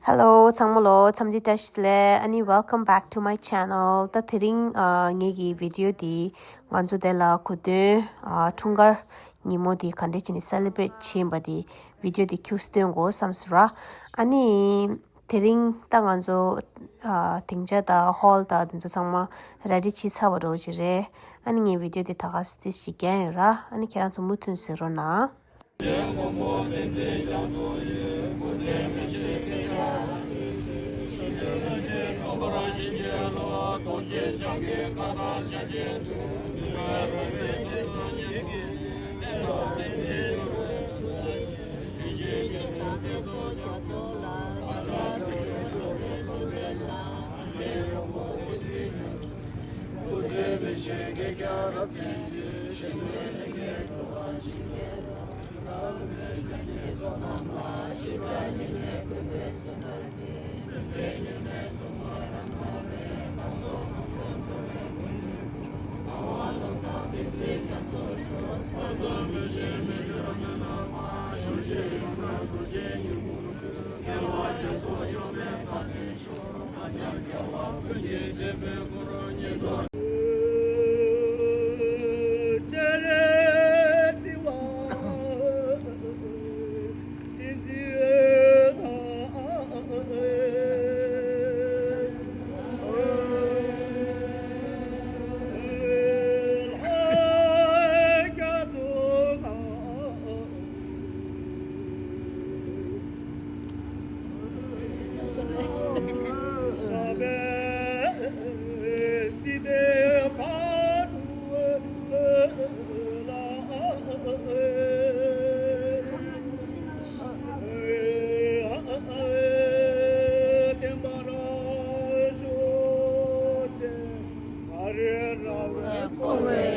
Hello, Changmolo, Chamji Tashle, and welcome back to my channel. The thing ngegi video di nganzu de la kudu tungar nimo di kande chini celebrate chimba di video di kyuste ngo samsura. Ani thing ta nganzu tingja da hall da dinzo changma ready chi chawaro jire. Ani ngi video di tagas di shigen ra. Ani kiran su mutun siro na.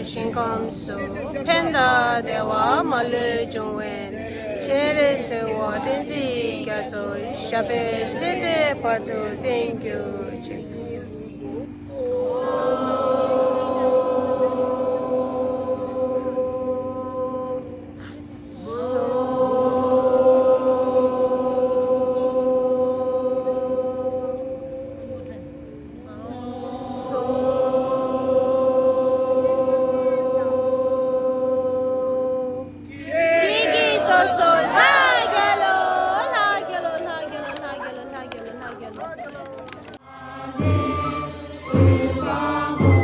신감수 팬다 대와 말을 중웬 제레스와 덴지 가서 샤베 세데 파도 땡큐 Bang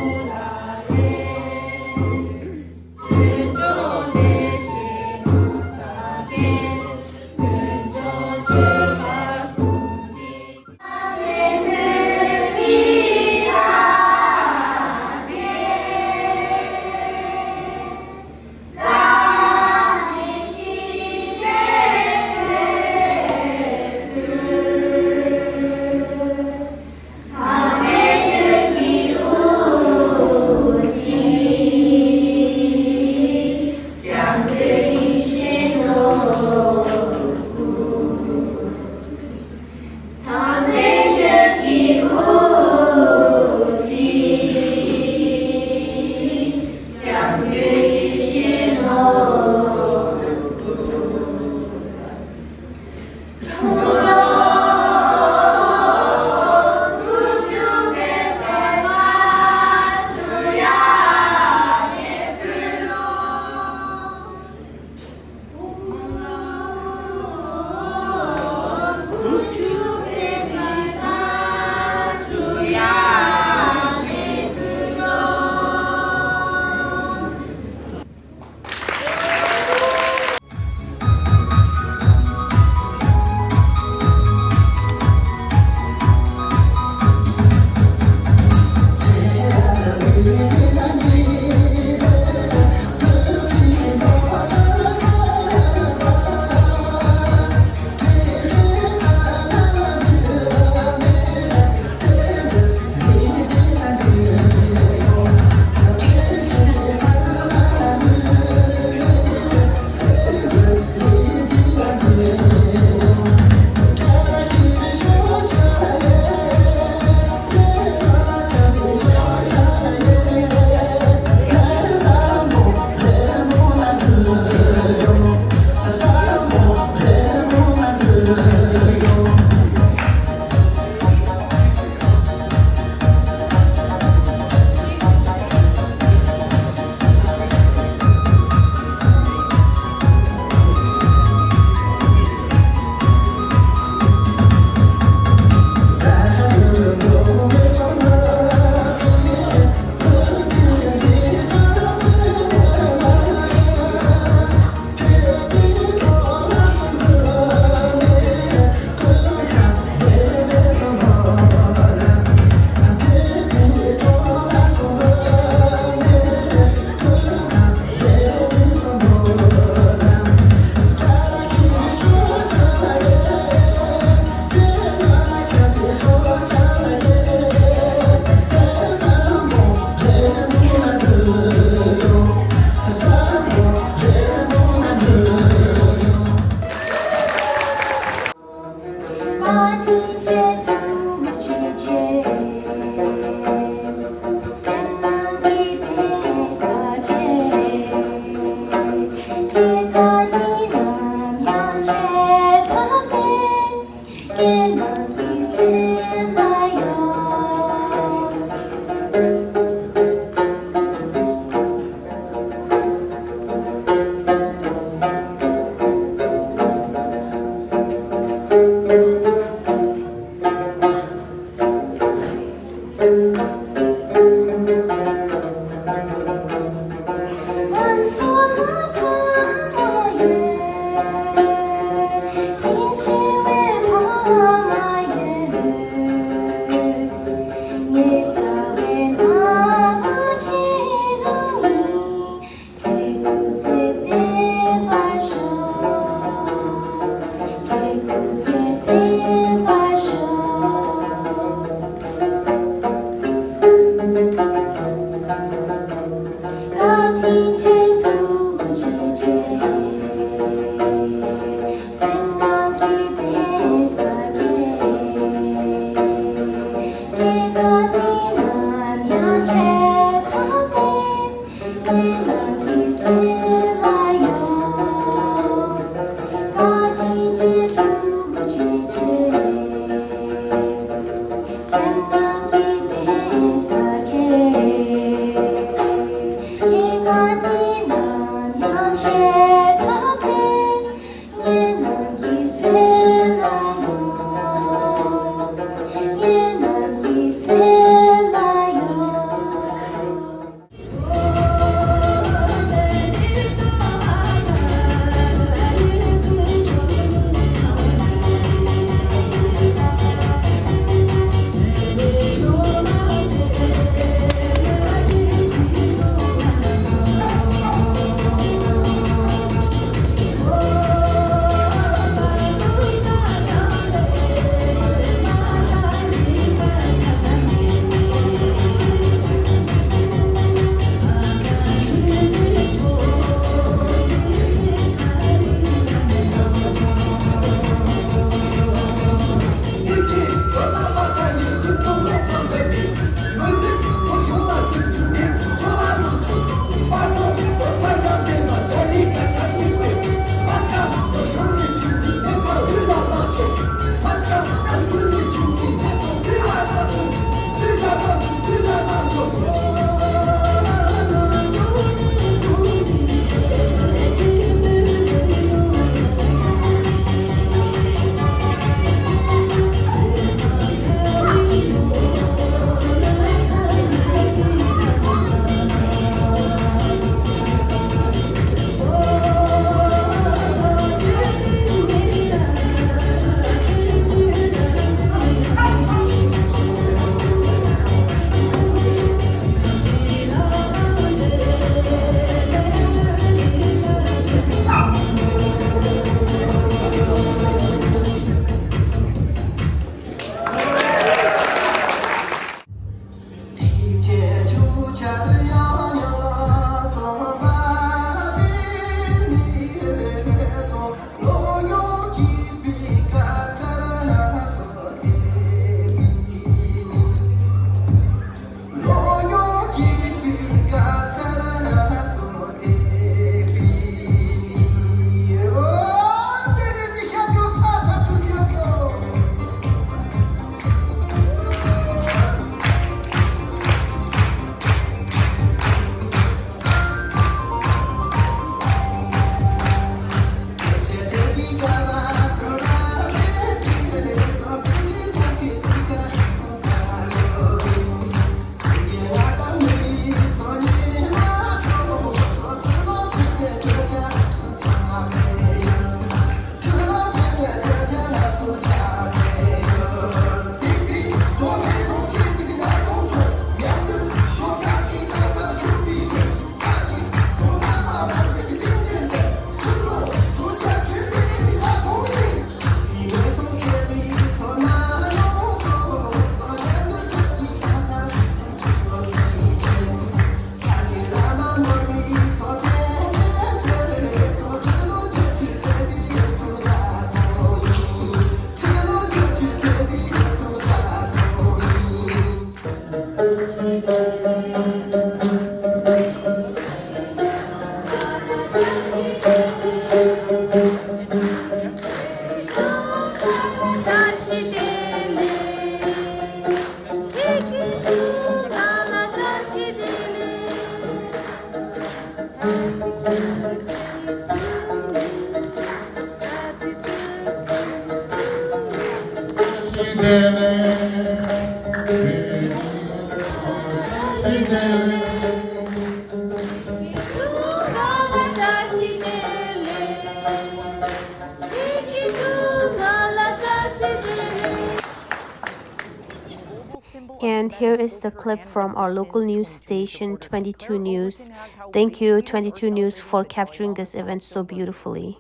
And here is the clip from our local news station, 22 News. Thank you, 22 News, for capturing this event so beautifully.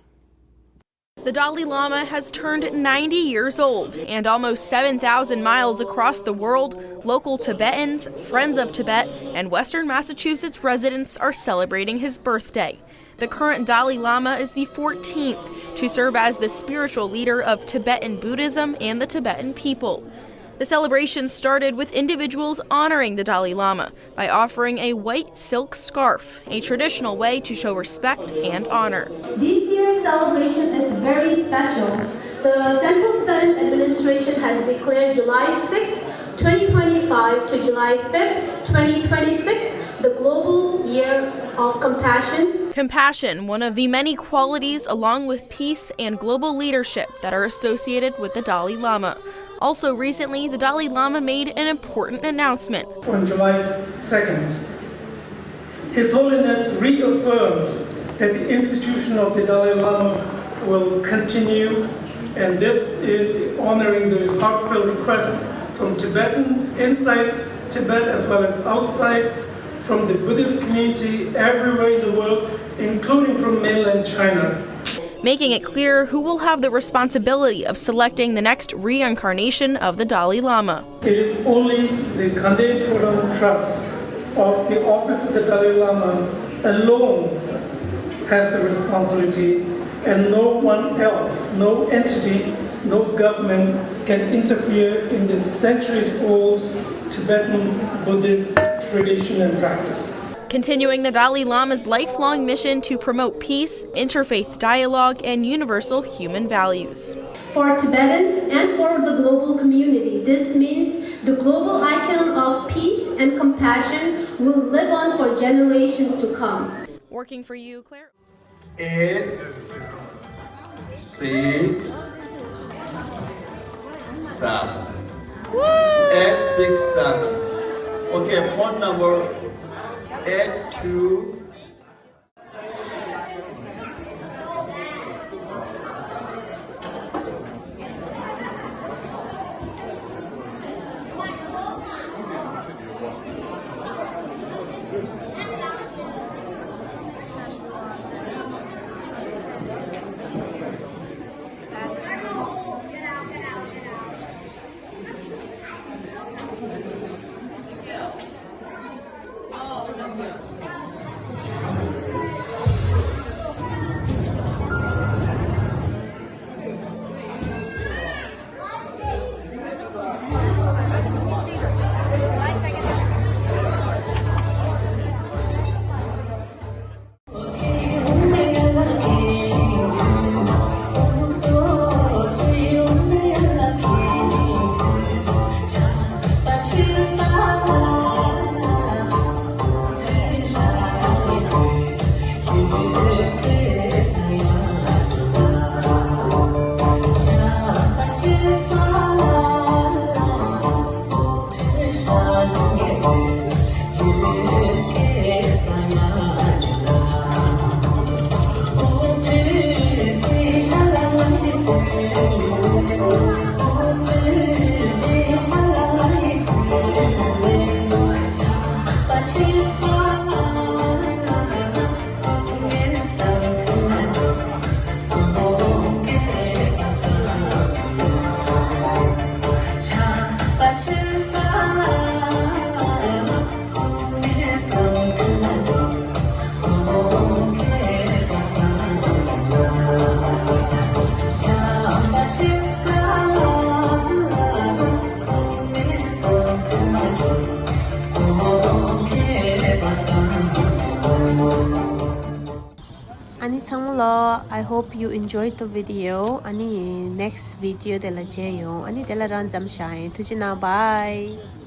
The Dalai Lama has turned 90 years old, and almost 7,000 miles across the world, local Tibetans, Friends of Tibet, and Western Massachusetts residents are celebrating his birthday. The current Dalai Lama is the 14th to serve as the spiritual leader of Tibetan Buddhism and the Tibetan people. The celebration started with individuals honoring the Dalai Lama by offering a white silk scarf, a traditional way to show respect and honor. This year's celebration is very special. The Central Tibetan Administration has declared July 6, 2025 to July 5, 2026 the Global Year of Compassion. Compassion, one of the many qualities along with peace and global leadership that are associated with the Dalai Lama. Also recently, the Dalai Lama made an important announcement. On July 2nd, His Holiness reaffirmed that the institution of the Dalai Lama will continue, and this is honoring the heartfelt request from Tibetans inside Tibet as well as outside, from the Buddhist community everywhere in the world, including from mainland China. Making it clear who will have the responsibility of selecting the next reincarnation of the Dalai Lama. It is only the Khande Phoram Trust of the Office of the Dalai Lama alone has the responsibility, and no one else, no entity, no government can interfere in this centuries-old Tibetan Buddhist tradition and practice. Continuing the Dalai Lama's lifelong mission to promote peace, interfaith dialogue, and universal human values. For Tibetans and for the global community, this means the global icon of peace and compassion will live on for generations to come. Working for you, Claire? 8, 6, 7. 8, 6, 7. Okay, phone number 82. Ani changlo, I hope you enjoyed the video. Ani next video dela jeyo. Ani dela ran jam shine. Tujina bye.